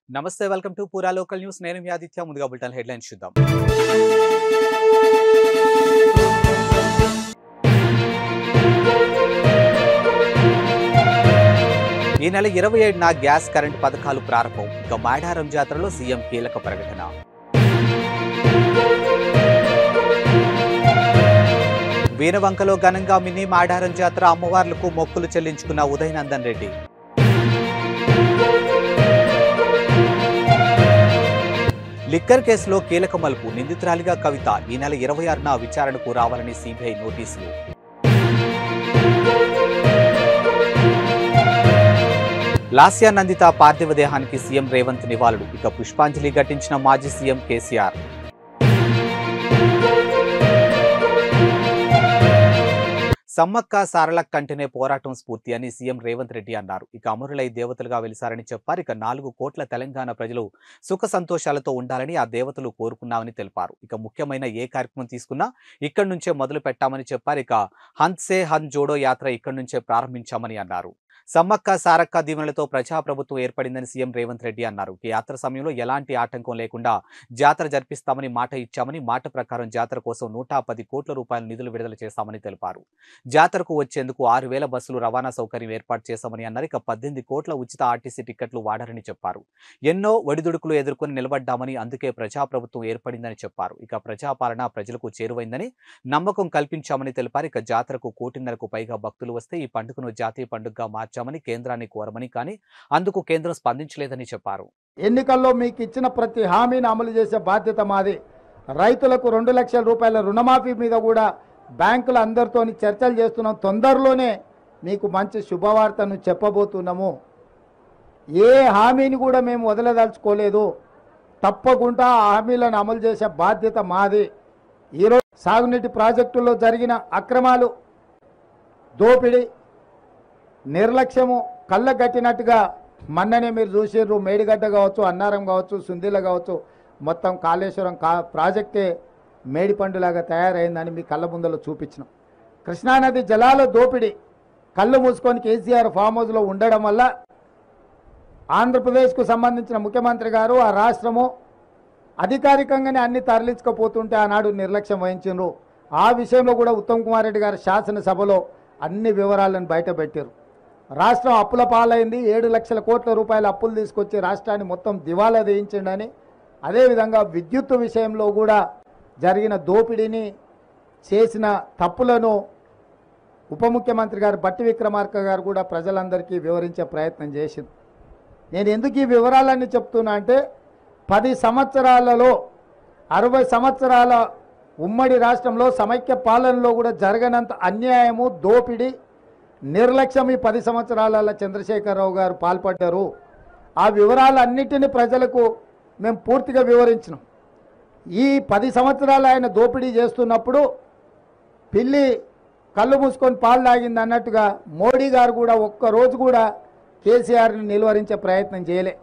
నమస్తే, welcome to పూరా local news. నేను మీ ఆదిత్య. ముందుగా బులెటిన్ హెడ్లైన్స్ చూద్దాం. ఈ నెల 27న గ్యాస్ కరెంట్ పథకాలు ప్రారంభం. ఇక మేడారం జాతరలో సీఎం కీలక ప్రకటన. వీరవంకలో ఘనంగా మినీ మేడారం జాతర. అమ్మవార్లకు మొక్కులు చెల్లించుకున్న ఉదయనందన్ రెడ్డి. లిక్కర్ కేసులో కీలక మలుపు. నిందితురాలిగా కవిత. ఈ నెల 26న విచారణకు రావాలని సిబిఐ నోటీసులు. లాస్యా నందిత పార్థివ దేహానికి సీఎం రేవంత్ నివాళులు. ఇక పుష్పాంజలి ఘటించిన మాజీ సీఎం కేసీఆర్. సమ్మక్క సారళక్క కంటేనే పోరాటం స్ఫూర్తి అని సీఎం రేవంత్ రెడ్డి అన్నారు. ఇక అమరులై దేవతలుగా వెలిసారని చెప్పారు. ఇక 4 కోట్ల తెలంగాణ ప్రజలు సుఖ సంతోషాలతో ఉండాలని ఆ దేవతలు కోరుకున్నామని తెలిపారు. ఇక ముఖ్యమైన ఏ కార్యక్రమం తీసుకున్నా ఇక్కడి నుంచే మొదలు పెట్టామని చెప్పారు. ఇక హంత్ సే హంత్ జోడో యాత్ర ఇక్కడి నుంచే ప్రారంభించామని అన్నారు. సమ్మక్క సారక్క దీవెనలతో ప్రజాప్రభుత్వం ఏర్పడిందని సీఎం రేవంత్ రెడ్డి అన్నారు. ఈ యాత్ర సమయంలో ఎలాంటి ఆటంకం లేకుండా జాతర జరిపిస్తామని మాట ఇచ్చామని, మాట ప్రకారం జాతర కోసం 110 కోట్ల రూపాయల నిధులు విడుదల చేశామని తెలిపారు. జాతరకు వచ్చేందుకు 6000 బస్సులు రవాణా సౌకర్యం ఏర్పాటు చేశామని అన్నారు. ఇక 18 కోట్ల ఉచిత ఆర్టీసీ టికెట్లు వాడారని చెప్పారు. ఎన్నో ఒడిదుడుకులు ఎదుర్కొని నిలబడ్డామని, అందుకే ప్రజాప్రభుత్వం ఏర్పడిందని చెప్పారు. ఇక ప్రజాపాలన ప్రజలకు చేరువైందని నమ్మకం కల్పించామని తెలిపారు. ఇక జాతరకు 1.5 పైగా భక్తులు వస్తే ఈ పండుగను జాతీయ పండుగగా మార్చామని కేంద్రాన్ని కోరమని, కానీ అందుకు కేంద్రం స్పందించలేదని చెప్పారు. ఎన్నికల్లో మీకు ఇచ్చిన ప్రతి హామీని అమలు చేసే బాధ్యత మాది. రైతులకు 2 లక్షల రూపాయల రుణమాఫీ మీద కూడా బ్యాంకుల అందరితో చర్చలు చేస్తున్నాం. తొందరలోనే మీకు మంచి శుభవార్తను చెప్పబోతున్నాము. ఏ హామీని కూడా మేము వదలదలుచుకోలేదు. తప్పకుండా ఆ హామీలను అమలు చేసే బాధ్యత మాది. ఈరోజు సాగునీటి ప్రాజెక్టుల్లో జరిగిన అక్రమాలు, దోపిడీ, నిర్లక్ష్యము కళ్ళగట్టినట్టుగా మొన్ననే మీరు చూసారు. మేడిగడ్డ కావచ్చు, అన్నారం కావచ్చు, సుందిల కావచ్చు, మొత్తం కాళేశ్వరం ప్రాజెక్టే మేడిపండులాగా తయారైందని మీ కళ్ళ ముందలో చూపించినాం. కృష్ణానది జలాల దోపిడీ కళ్ళు మూసుకొని కేసీఆర్ ఫామ్ హౌస్లో ఉండడం వల్ల ఆంధ్రప్రదేశ్కు సంబంధించిన ముఖ్యమంత్రి గారు, ఆ రాష్ట్రము అధికారికంగానే అన్ని తరలించకపోతుంటే ఆనాడు నిర్లక్ష్యం వహించారు. ఆ విషయంలో కూడా ఉత్తమ్ కుమార్ రెడ్డి గారు శాసనసభలో అన్ని వివరాలను బయటపెట్టారు. రాష్ట్రం అప్పుల పాలైంది. 7 లక్షల కోట్ల రూపాయల అప్పులు తీసుకొచ్చి రాష్ట్రాన్ని మొత్తం దివాలా వేయించండి. అదేవిధంగా విద్యుత్ విషయంలో కూడా జరిగిన దోపిడీని, చేసిన తప్పులను ఉప ముఖ్యమంత్రి గారు బట్టి విక్రమార్క గారు కూడా ప్రజలందరికీ వివరించే ప్రయత్నం చేసింది. నేను ఎందుకు ఈ వివరాలన్నీ చెప్తున్నా అంటే 10 సంవత్సరాలలో 60 సంవత్సరాల ఉమ్మడి రాష్ట్రంలో సమైక్య పాలనలో కూడా జరగనంత అన్యాయము, దోపిడీ, నిర్లక్ష్యం ఈ 10 సంవత్సరాల చంద్రశేఖరరావు గారు పాల్పడ్డారు. ఆ వివరాలన్నిటిని ప్రజలకు మేము పూర్తిగా వివరించినాం. ఈ 10 సంవత్సరాలు ఆయన దోపిడీ చేస్తున్నప్పుడు పిల్లి కళ్ళు మూసుకొని పాలు తాగింది అన్నట్టుగా మోడీ గారు కూడా ఒక్కరోజు కూడా కేసీఆర్ని నిలువరించే ప్రయత్నం చేయలే.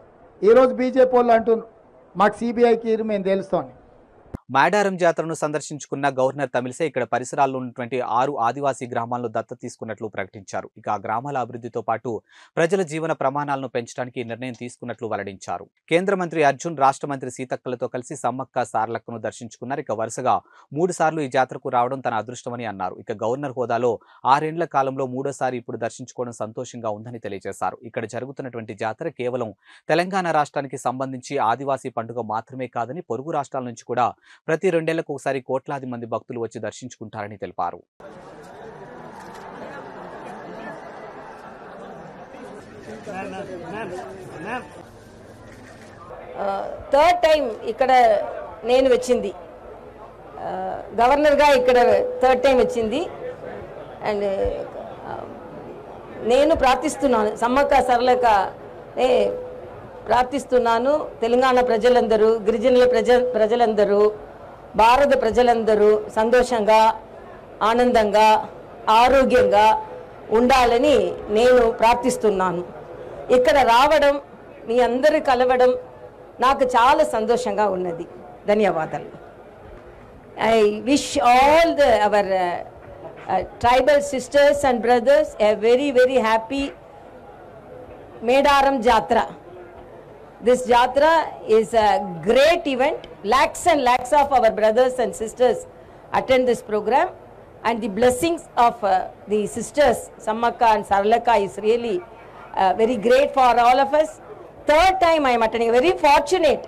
ఈరోజు బీజేపీ వాళ్ళు అంటున్నారు మాకు సిబిఐకి మేము తెలుస్తాం. మేడారం జాతరను సందర్శించుకున్న గవర్నర్ తమిళిసై ఇక్కడ పరిసరాల్లో ఉన్నటువంటి 6 ఆదివాసీ గ్రామాలను దత్తత తీసుకున్నట్లు ప్రకటించారు. ఇక ఆ గ్రామాల అభివృద్ధితో పాటు ప్రజల జీవన ప్రమాణాలను పెంచడానికి నిర్ణయం తీసుకున్నట్లు వెల్లడించారు. కేంద్ర మంత్రి అర్జున్, రాష్ట్ర మంత్రి సీతక్కలతో కలిసి సమ్మక్క సారలక్కను దర్శించుకున్నారు. ఇక వరుసగా 3 సార్లు ఈ జాతరకు రావడం తన అదృష్టమని అన్నారు. ఇక గవర్నర్ హోదాలో 6 ఏళ్ల కాలంలో 3వ సారి ఇప్పుడు దర్శించుకోవడం సంతోషంగా ఉందని తెలియజేశారు. ఇక్కడ జరుగుతున్నటువంటి జాతర కేవలం తెలంగాణ రాష్ట్రానికి సంబంధించి ఆదివాసీ పండుగ మాత్రమే కాదని, పొరుగు రాష్ట్రాల నుంచి కూడా ప్రతి 2 ఏళ్లకు ఒకసారి కోట్లాది మంది భక్తులు వచ్చి దర్శించుకుంటారని తెలిపారు. థర్డ్ టైం ఇక్కడ నేను వచ్చింది, గవర్నర్గా ఇక్కడ థర్డ్ టైం వచ్చింది. అండ్ నేను ప్రార్థిస్తున్నాను, సమ్మక్క సారలక్క ప్రార్థిస్తున్నాను. తెలంగాణ ప్రజలందరూ, గిరిజనుల ప్రజలందరూ, భారత ప్రజలందరూ సంతోషంగా, ఆనందంగా, ఆరోగ్యంగా ఉండాలని నేను ప్రార్థిస్తున్నాను. ఇక్కడ రావడం, మీ అందరూ కలవడం నాకు చాలా సంతోషంగా ఉన్నది. ధన్యవాదాలు. I wish all our tribal sisters and brothers a very happy Medaram Jatra. This Jatra is a great event. Lakhs and lakhs of our brothers and sisters attend this program, and the blessings of the sisters Sammakka and Saralakka is really very great for all of us. Third time I am attending, very fortunate,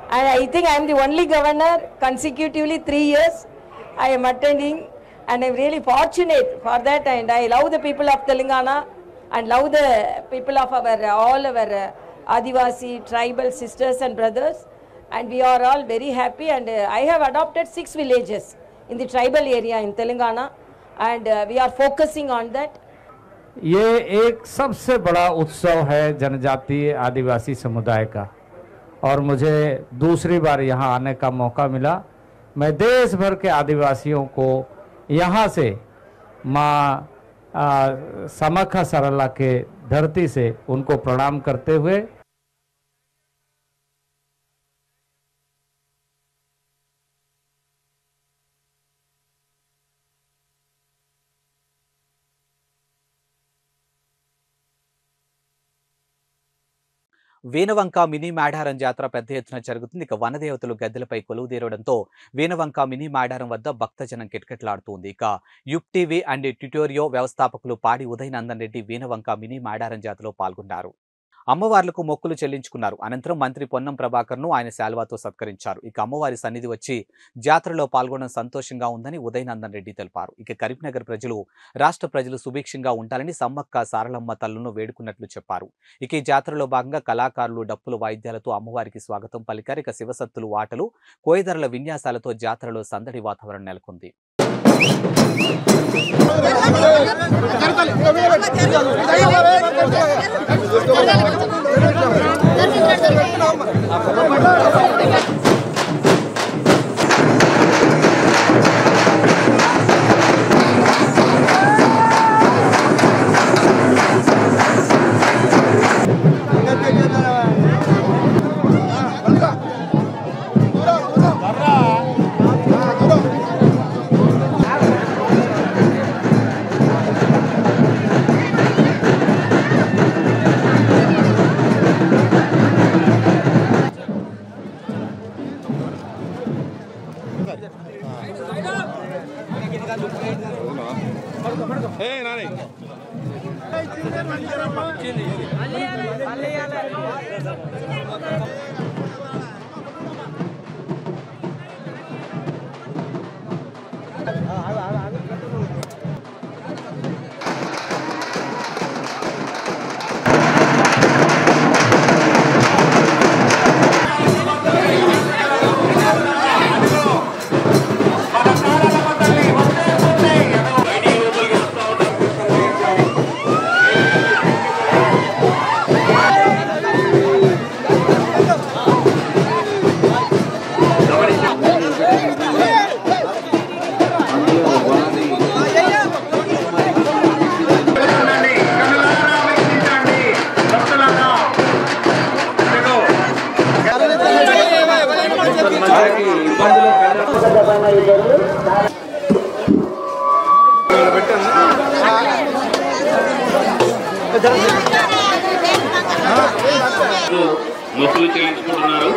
and I think I am the only governor consecutively 3 years I am attending, and I am really fortunate for that, and I love the people of Telangana and love the people of our all our Adivasi tribal sisters and brothers, and we are all very happy, and I have adopted 6 villages in the tribal area in Telangana, and we are focusing on that. ये एक सबसे बड़ा उत्सव है जनजातीय आदिवासी समुदाय का, और मुझे दूसरी बार यहाँ आने का मौका मिला। मैं देश भर के आदिवासियों को यहाँ से माँ समक्खा सरला के धरती से उनको प्रणाम करते हुए వీనవంక మినీ మేడారం జాతర పెద్ద ఎత్తున జరుగుతుంది. ఇక వనదేవతలు గద్దెలపై కొలువుదీరడంతో వీనవంక మినీ మేడారం వద్ద భక్తజనం కిటకిటలాడుతుంది. ఇక యుప్ టీవీ అండ్ ట్యూటోరియో వ్యవస్థాపకులు పాడి ఉదయ్ నందన్ రెడ్డి వీనవంక మినీ మేడారం జాతరలో పాల్గొన్నారు. అమ్మవార్లకు మొక్కులు చెల్లించుకున్నారు. అనంతరం మంత్రి పొన్నం ప్రభాకర్ను ఆయన శాల్వాతో సత్కరించారు. ఇక అమ్మవారి సన్నిధి వచ్చి జాతరలో పాల్గొనడం సంతోషంగా ఉందని ఉదయ్ నందన్ రెడ్డి తెలిపారు. ఇక కరీంనగర్ ప్రజలు, రాష్ట్ర ప్రజలు సుభిక్షంగా ఉండాలని సమ్మక్క సారలమ్మ తల్లును వేడుకున్నట్లు చెప్పారు. ఇక ఈ జాతరలో భాగంగా కళాకారులు డప్పులు వాయిద్యాలతో అమ్మవారికి స్వాగతం పలికారు. ఇక శివసత్తులు ఆటలు, కోయిదరల విన్యాసాలతో జాతరలో సందడి వాతావరణం నెలకొంది. మొక్కులు చెల్లించుకుంటున్నారు.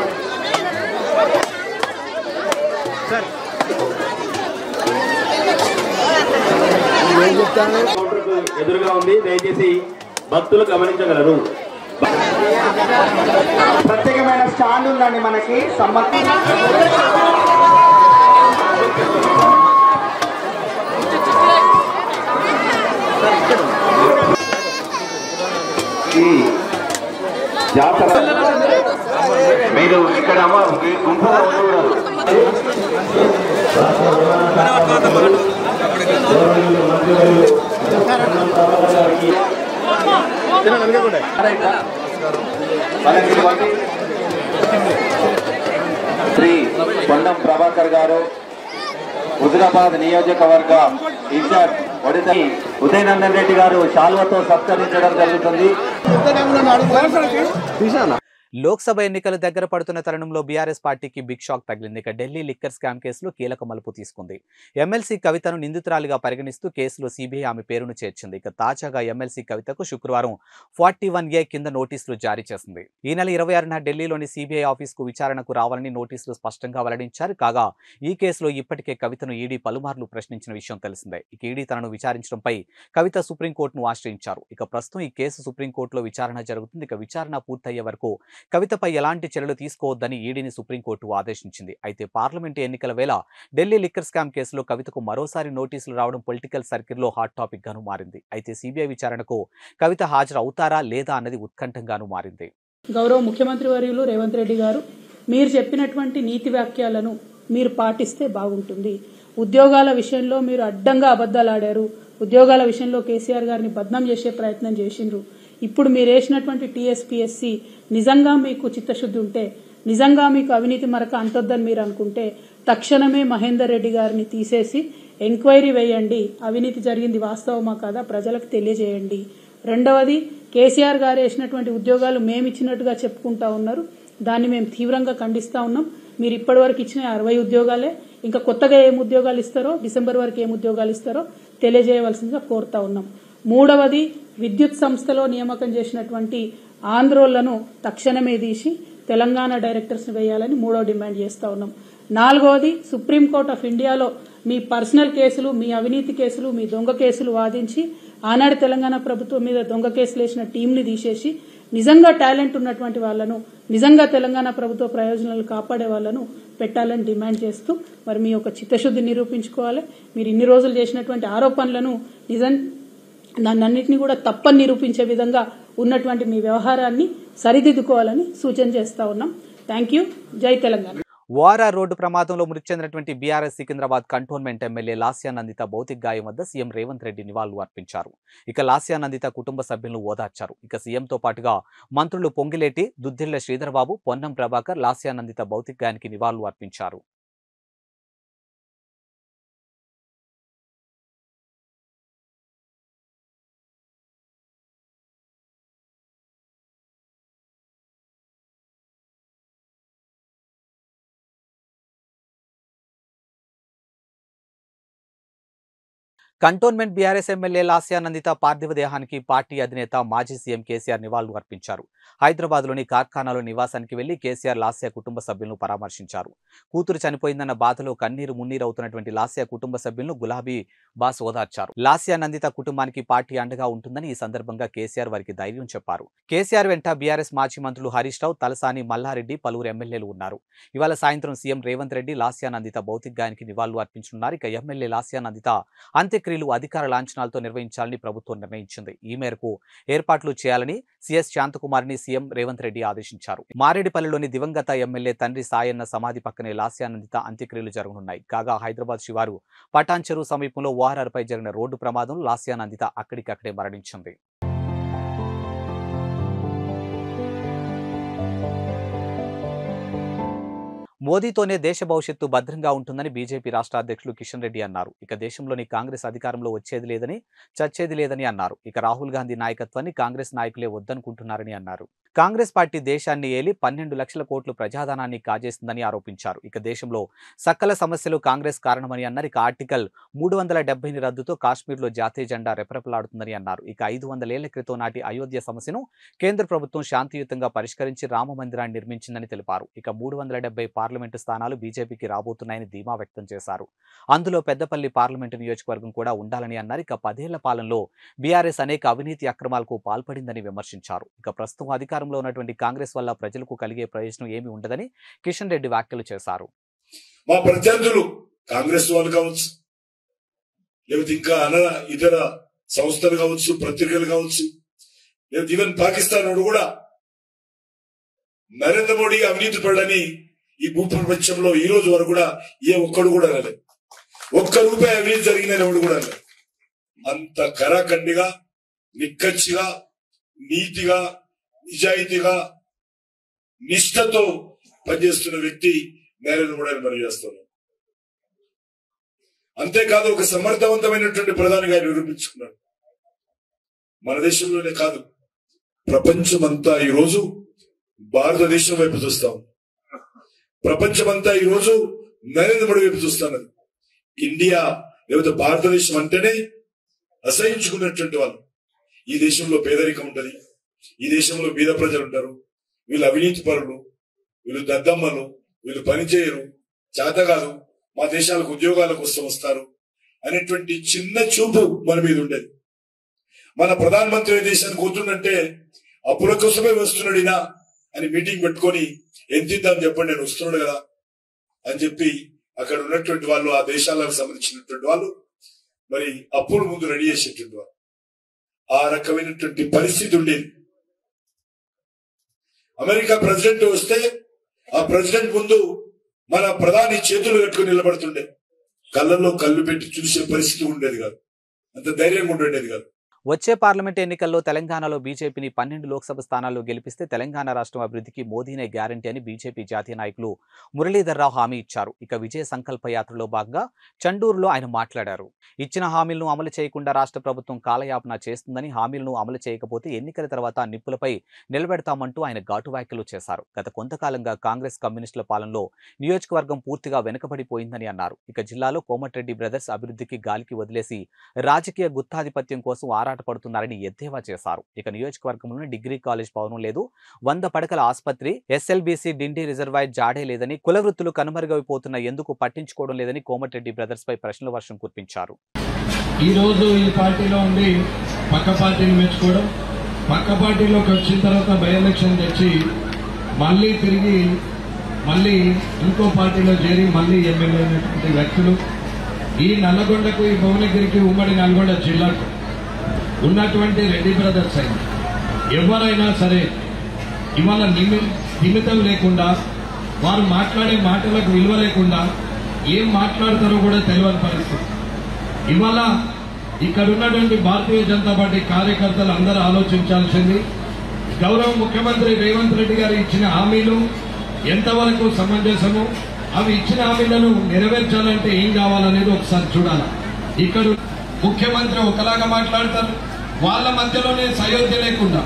ఎదురుగా ఉంది, దయచేసి భక్తులు గమనించగలరు. ప్రత్యేకమైన స్టాండ్ ఉందండి మనకి ఈ జాతర మీరు ఇక్కడ గుంపుగా ఉండకూడదు. శ్రీ పొన్నం ప్రభాకర్ గారు, హుజురాబాద్ నియోజకవర్గ ఇన్ఛార్జ్ ఉదయ్ నందన్ రెడ్డి గారు శాల్వతో సత్కరించడం జరుగుతుంది. లోక్సభ ఎన్నికలు దగ్గర పడుతున్న తరుణంలో బీఆర్ఎస్ పార్టీకి బిగ్ షాక్ తగిలింది. ఇక ఢిల్లీ లిక్కర్ స్కామ్ కేసులో కీలక మలుపు తీసుకుంది. ఎమ్మెల్సీ కవితను నిందితురాలిగా పరిగణిస్తూ కేసులో సీబీఐ ఆమె పేరును చేర్చింది. ఇక తాజాగా ఎమ్మెల్సీ కవితకు శుక్రవారం 41A కింద నోటీసులు జారీ చేసింది. ఈ నెల 26న ఢిల్లీలోని సీబీఐ ఆఫీసుకు విచారణకు రావాలని నోటీసులు స్పష్టంగా వెల్లడించారు. కాగా ఈ కేసులో ఇప్పటికే కవితను ఈడీ పలుమార్లు ప్రశ్నించిన విషయం తెలిసిందే. ఇక ఈడీ తనను విచారించడంపై కవిత సుప్రీంకోర్టును ఆశ్రయించారు. ఇక ప్రస్తుతం ఈ కేసు సుప్రీంకోర్టులో విచారణ జరుగుతుంది. ఇక విచారణ పూర్తయ్యే వరకు కవితపై ఎలాంటి చర్యలు తీసుకోవద్దని ఈడీని సుప్రీంకోర్టు ఆదేశించింది. అయితే పార్లమెంటు ఎన్నికల వేళ ఢిల్లీ లిక్కర్ స్కామ్ కేసులో కవితకు మరోసారి నోటీసులు రావడం పొలిటికల్ సర్కిల్లో హాట్ టాపిక్ గాను మారింది. అయితే సీబీఐ విచారణకు కవిత హాజరు అవుతారా లేదా అన్నది ఉత్కంఠంగాను మారింది. గౌరవ ముఖ్యమంత్రి వర్యులు రేవంత్ రెడ్డి గారు, మీరు చెప్పినటువంటి నీతి వాక్యాలను మీరు పాటిస్తే బాగుంటుంది. ఉద్యోగాల విషయంలో మీరు అడ్డంగా అబద్దాలు ఆడారు. ఉద్యోగాల విషయంలో కేసీఆర్ గారిని బద్నాం చేసే ప్రయత్నం చేసిండ్రు. ఇప్పుడు మీరు వేసినటువంటి టీఎస్పీఎస్సీ నిజంగా మీకు చిత్తశుద్ధి ఉంటే, నిజంగా మీకు అవినీతి మరక అంటొద్దని మీరు అనుకుంటే తక్షణమే మహేందర్ రెడ్డి గారిని తీసేసి ఎంక్వైరీ వేయండి. అవినీతి జరిగింది వాస్తవమా కాదా ప్రజలకు తెలియజేయండి. రెండవది, కేసీఆర్ గారు వేసినటువంటి ఉద్యోగాలు మేమిచ్చినట్టుగా చెప్పుకుంటా ఉన్నారు. దాన్ని మేము తీవ్రంగా ఖండిస్తా ఉన్నాం. మీరు ఇప్పటివరకు ఇచ్చిన 60 ఉద్యోగాలే, ఇంకా కొత్తగా ఏం ఉద్యోగాలు ఇస్తారో, డిసెంబర్ వరకు ఏం ఉద్యోగాలు ఇస్తారో తెలియజేయవలసిందిగా కోరుతా ఉన్నాం. మూడవది, విద్యుత్ సంస్థలో నియామకం చేసినటువంటి ఆంధ్రోళ్లను తక్షణమే తీసి తెలంగాణ డైరెక్టర్స్ వేయాలని మూడో డిమాండ్ చేస్తా ఉన్నాం. నాలుగవది, సుప్రీంకోర్టు ఆఫ్ ఇండియాలో మీ పర్సనల్ కేసులు, మీ అవినీతి కేసులు, మీ దొంగ కేసులు వాదించి ఆనాడు తెలంగాణ ప్రభుత్వం మీద దొంగ కేసులు వేసిన టీంని తీసేసి నిజంగా టాలెంట్ ఉన్నటువంటి వాళ్లను, నిజంగా తెలంగాణ ప్రభుత్వ ప్రయోజనాలు కాపాడే వాళ్లను పెట్టాలని డిమాండ్ చేస్తూ మరి మీ యొక్క చిత్తశుద్ధి నిరూపించుకోవాలి. మీరు ఇన్ని రోజులు చేసినటువంటి ఆరోపణలను దాన్నన్నింటినీ కూడా తప్పని నిరూపించే విధంగా ఉన్నటువంటి మీ వ్యవహారాన్ని సరిదిద్దుకోవాలని సూచన చేస్తా ఉన్నాం. Thank you. జై తెలంగాణ. వారా రోడ్డు ప్రమాదంలో మృతి చెందినటువంటి BRS Secunderabad cantonment MLA Lasya Nanditha భౌతిక గాయం వద్ద సీఎం రేవంత్ రెడ్డి నివాళులు అర్పించారు. ఇక లాస్యానందిత కుటుంబ సభ్యులను ఓదార్చారు. ఇక సీఎంతో పాటుగా మంత్రులు పొంగిలేటి, దుద్దిళ్ల శ్రీధర్బాబు, పొన్నం ప్రభాకర్ లాస్యానందిత భౌతిక గాయానికి నివాళులు అర్పించారు. కంటోన్మెంట్ బీఆర్ఎస్ ఎమ్మెల్యే లాస్యానందిత పార్థివ దేహానికి పార్టీ అధినేత మాజీ సీఎం కేసీఆర్ నివాళులు అర్పించారు. హైదరాబాద్లోని కార్ఖానాలో నివాసానికి వెళ్లి కేసీఆర్ లాస్య కుటుంబ సభ్యులను పరామర్శించారు. కూతురు చనిపోయిందన్న బాధలో కన్నీరు మున్నీరవుతున్నటువంటి లాస్య కుటుంబ సభ్యులను గులాబీ బాస్ ఓదార్చారు. లాస్యానందిత కుటుంబానికి పార్టీ అండగా ఉంటుందని ఈ సందర్భంగా కేసీఆర్ వారికి ధైర్యం చెప్పారు. కేసీఆర్ వెంట బీఆర్ఎస్ మాజీ మంత్రులు హరీష్ రావు, తలసాని, మల్లారెడ్డి, పలువురు ఎమ్మెల్యేలు ఉన్నారు. ఇవాళ సాయంత్రం సీఎం రేవంత్ రెడ్డి లాస్యానందిత భౌతిక గాయానికి నివాళులు అర్పించనున్నారు. ఇక ఎమ్మెల్యే లాస్యానందిత అంత్యక్రియలు అధికార లాంఛనాలతో నిర్వహించాలని ప్రభుత్వం నిర్ణయించింది. ఈ మేరకు ఏర్పాట్లు చేయాలని సీఎస్ శాంతకుమార్ని సీఎం రేవంత్ రెడ్డి ఆదేశించారు. మారేడుపల్లిలోని దివంగత ఎమ్మెల్యే తండ్రి సాయన్న సమాధి పక్కనే లాస్యానందిత అంత్యక్రియలు జరగనున్నాయి. కాగా హైదరాబాద్ శివారు పటాన్ చెరువు సమీపంలో ఓఆర్ఆర్పై జరిగిన రోడ్డు ప్రమాదంలో లాస్యానందిత అక్కడికక్కడే మరణించింది. మోదీతోనే దేశ భవిష్యత్తు భద్రంగా ఉంటుందని బీజేపీ రాష్ట్ర అధ్యక్షులు కిషన్ రెడ్డి అన్నారు. ఇక దేశంలోని కాంగ్రెస్ అధికారంలో వచ్చేది లేదని, చచ్చేది లేదని అన్నారు. ఇక రాహుల్ గాంధీ నాయకత్వాన్ని కాంగ్రెస్ నాయకులే వద్దనుకుంటున్నారని అన్నారు. కాంగ్రెస్ పార్టీ దేశాన్ని ఏలి 12 లక్షల కోట్లు ప్రజాధనాన్ని కాజేస్తుందని ఆరోపించారు. ఇక దేశంలో సకల సమస్యలు కాంగ్రెస్ కారణమని అన్నారు. ఇక ఆర్టికల్ 370 రద్దుతో కాశ్మీర్లో జాతీయ జెండా రెపరెపలాడుతుందని అన్నారు. ఇక 500 ఏళ్ల క్రితం నాటి అయోధ్య సమస్యను కేంద్ర ప్రభుత్వం శాంతియుతంగా పరిష్కరించి రామ మందిరాన్ని నిర్మించిందని తెలిపారు. ఇక 370 పార్లమెంటు స్థానాలు బీజేపీకి రాబోతున్నాయని ధీమా వ్యక్తం చేశారు. అందులో పెద్దపల్లి పార్లమెంటు నియోజకవర్గం కూడా ఉండాలని అన్నారు. ఇక 10 ఏళ్ల పాలనలో బీఆర్ఎస్ అనేక అవినీతి అక్రమాలకు పాల్పడిందని విమర్శించారు. ఇక ప్రస్తుతం అధికారంలో ఉన్నటువంటి కాంగ్రెస్ వల్ల ప్రజలకు కలిగే ప్రయోజనం ఏమీ ఉండదని కిషన్ రెడ్డి వ్యాఖ్యలు చేశారు. మా ప్రత్యర్థులు కాంగ్రెస్ వాళ్ళు కావచ్చు, లేకపోతే ఇంకా ఇతర సంస్థలు కావచ్చు, పత్రికలు కావచ్చు, లేదా ఈవెన్ పాకిస్తాన్ వాడు కూడా నరేంద్ర మోడీ అవినీతి పడని ఈ భూప్రపంచంలో ఈ రోజు వరకు కూడా ఏ ఒక్కడు కూడా రాలేదు. ఒక్క రూపాయి అవినీతి జరిగిన ఎవడు కూడా రాలేదు. అంత కరాఖండిగా, నిక్కచ్చిగా, నీతిగా, నిజాయితీగా, నిష్ఠతో పనిచేస్తున్న వ్యక్తి నరేంద్ర మోడీ మనం చేస్తున్నాం. అంతేకాదు ఒక సమర్థవంతమైనటువంటి ప్రధానిగా నిరూపించుకున్నాడు. మన దేశంలోనే కాదు, ప్రపంచమంతా ఈరోజు భారతదేశం వైపు చూస్తాం. ప్రపంచమంతా ఈరోజు నరేంద్ర మోడీ వైపు చూస్తున్నది. ఇండియా లేకపోతే భారతదేశం అంటేనే అసహించుకున్నటువంటి వాళ్ళు. ఈ దేశంలో పేదరికం ఉంటది, ఈ దేశంలో బీద ప్రజలు ఉంటారు, వీళ్ళు అవినీతి పరులు, వీళ్ళు దద్దమ్మలు, వీళ్ళు పనిచేయరు, చేత కాదు, మా దేశాలకు ఉద్యోగాల కోసం వస్తారు అనేటువంటి చిన్న చూపు మన మీద ఉండేది. మన ప్రధానమంత్రి దేశానికి పోతుందంటే అప్పుల కోసమే వస్తున్నాడినా అని మీటింగ్ పెట్టుకొని ఎంత ఇద్దాం చెప్పండి, నేను వస్తున్నాడు కదా అని చెప్పి అక్కడ ఉన్నటువంటి వాళ్ళు, ఆ దేశాలకు సంబంధించినటువంటి వాళ్ళు మరి అప్పుడు ముందు రెడీ చేసేటువంటి వాళ్ళు. ఆ రకమైనటువంటి పరిస్థితి ఉండేది. అమెరికా ప్రెసిడెంట్ వస్తే ఆ ప్రెసిడెంట్ ముందు మన ప్రధాని చేతులు కట్టుకుని నిలబడుతుండే, కళ్ళల్లో కళ్ళు పెట్టి చూసే పరిస్థితి ఉండేది కాదు, అంత ధైర్యంగా ఉండేది కాదు. వచ్చే పార్లమెంట్ ఎన్నికల్లో తెలంగాణలో బీజేపీని 12 లోక్సభ స్థానాల్లో గెలిపిస్తే తెలంగాణ రాష్ట్రం అభివృద్ధికి మోదీనే గ్యారంటీ అని బీజేపీ జాతీయ నాయకులు మురళీధర్ రావు హామీ ఇచ్చారు. ఇక విజయ సంకల్ప యాత్రలో భాగంగా చండూరులో ఆయన మాట్లాడారు. ఇచ్చిన హామీలను అమలు చేయకుండా రాష్ట్ర ప్రభుత్వం కాలయాపన చేస్తుందని, హామీలను అమలు చేయకపోతే ఎన్నికల తర్వాత నిప్పులపై నిలబెడతామంటూ ఆయన ఘాటు వ్యాఖ్యలు చేశారు. గత కొంతకాలంగా కాంగ్రెస్ కమ్యూనిస్టుల పాలనలో నియోజకవర్గం పూర్తిగా వెనుకబడిపోయిందని అన్నారు. ఇక జిల్లాలో కోమటిరెడ్డి బ్రదర్స్ అభివృద్ధికి గాలికి వదిలేసి రాజకీయ గుత్తాధిపత్యం కోసం పడుతున్నారని ఎద్దేవా చేశారు. ఇక నియోజకవర్గంలోని డిగ్రీ కాలేజ్ భవనం లేదు, 100 పడకల ఆసుపత్రి, ఎస్ఎల్బీసీ డిండి రిజర్వాయర్ జాడే లేదని, కుల వృత్తులు కనుమరుగైపోతున్న ఎందుకు పట్టించుకోవడం లేదని కోమటిరెడ్డి బ్రదర్స్ పై ప్రశ్నల వర్షం కురిపించారు. ఈ రోజు ఈ పార్టీలో ఉండి పక్క పార్టీని మెచ్చుకోవడం, పక్క పార్టీలోకి వచ్చిన తర్వాత బై ఎలక్షన్ తెచ్చి మళ్ళీ తిరిగి మళ్ళీ ఇంకో పార్టీలో చేరి మళ్ళీ ఎమ్మెల్యే అయినటువంటి వ్యక్తులు ఈ నల్లగొండకు, ఈ భువనగిరికి, ఉమ్మడి నల్గొండ జిల్లాకు ఉన్నటువంటి రెడ్డి బ్రదర్స్ అయినా ఎవరైనా సరే ఇవాళ నిమిత్తం లేకుండా, వారు మాట్లాడే మాటలకు విలువ లేకుండా ఏం మాట్లాడతారో కూడా తెలియని పరిస్థితి. ఇవాళ ఇక్కడ ఉన్నటువంటి భారతీయ జనతా పార్టీ కార్యకర్తలు అందరూ ఆలోచించాల్సింది, గౌరవ ముఖ్యమంత్రి రేవంత్ రెడ్డి గారు ఇచ్చిన హామీలు ఎంతవరకు సమంజసము, అవి ఇచ్చిన హామీలను నెరవేర్చాలంటే ఏం కావాలనేది ఒకసారి చూడాలి. ఇక్కడ ముఖ్యమంత్రి ఒకలాగా మాట్లాడతారు, వాళ్ళ మధ్యలోనే సయోధ్య లేకుండా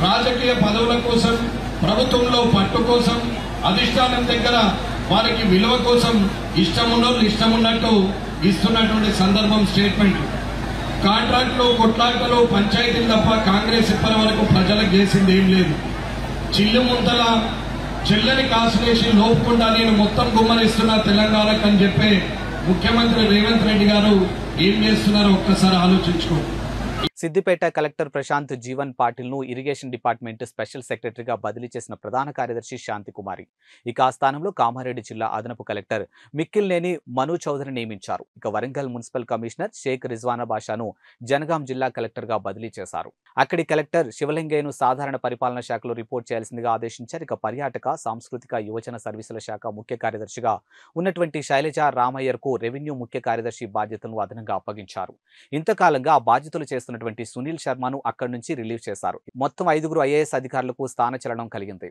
రాజకీయ పదవుల కోసం, ప్రభుత్వంలో పట్టు కోసం, అధిష్టానం దగ్గర వారికి విలువ కోసం ఇష్టమున్నోళ్ళు ఇష్టమున్నట్టు ఇస్తున్నటువంటి సందర్భం స్టేట్మెంట్. కాంట్రాక్టులు, కొట్లాటలు, పంచాయతీలు తప్ప కాంగ్రెస్ ఇప్పటి వరకు ప్రజలకు చేసింది ఏం లేదు. చిల్లు ముంతల చెల్లని కాసులేసి లోపుకుండా నేను మొత్తం గుమ్మరిస్తున్నా తెలంగాణకు అని చెప్పే ముఖ్యమంత్రి రేవంత్ రెడ్డి గారు ఏం చేస్తున్నారో ఒక్కసారి ఆలోచించుకో. సిద్దిపేట కలెక్టర్ ప్రశాంత్ జీవన్ పాటిల్ను ఇరిగేషన్ డిపార్ట్మెంట్ స్పెషల్ సెక్రటరీగా బదిలీ చేసిన ప్రధాన కార్యదర్శి శాంతికుమారి. ఇక ఆ స్థానంలో కామారెడ్డి జిల్లా అదనపు కలెక్టర్ మిక్కిల్నేని మను చౌదరి నియమించారు. ఇక వరంగల్ మున్సిపల్ కమిషనర్ షేక్ రిజ్వానా బాషాను జనగాం జిల్లా కలెక్టర్గా బదిలీ చేశారు. అక్కడి కలెక్టర్ శివలింగయ్యను సాధారణ పరిపాలన శాఖలో రిపోర్ట్ చేయాల్సిందిగా ఆదేశించారు. ఇక పర్యాటక, సాంస్కృతిక, యువజన సర్వీసుల శాఖ ముఖ్య కార్యదర్శిగా ఉన్నటువంటి శైలజ రామయ్యర్కు రెవెన్యూ ముఖ్య కార్యదర్శి బాధ్యతలను అదనంగా అప్పగించారు. ఇంతకాలంగా ఆ బాధ్యతలు చేస్తున్నటువంటి సునీల్ శర్మను అక్కడి నుంచి రిలీవ్ చేశారు. మొత్తం 5 ఐఏఎస్ అధికారులకు స్థానచలనం కలిగింది.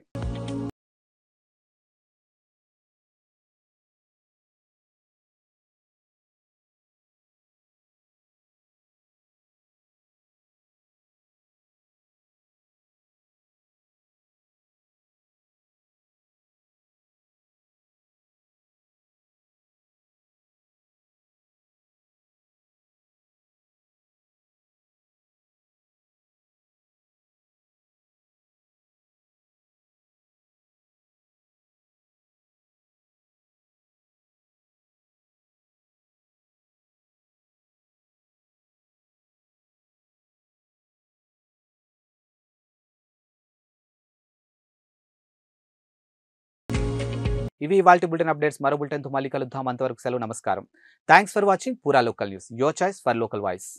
ఇవి ఇవాల్టి బులెటిన్ అప్డేట్స్. మరో బులెటిన్తో మళ్ళీ కలుద్దాం. అంతవరకు సెలవు, నమస్కారం. థ్యాంక్స్ ఫర్ వాచింగ్ పూరా local news, your choice for local voice.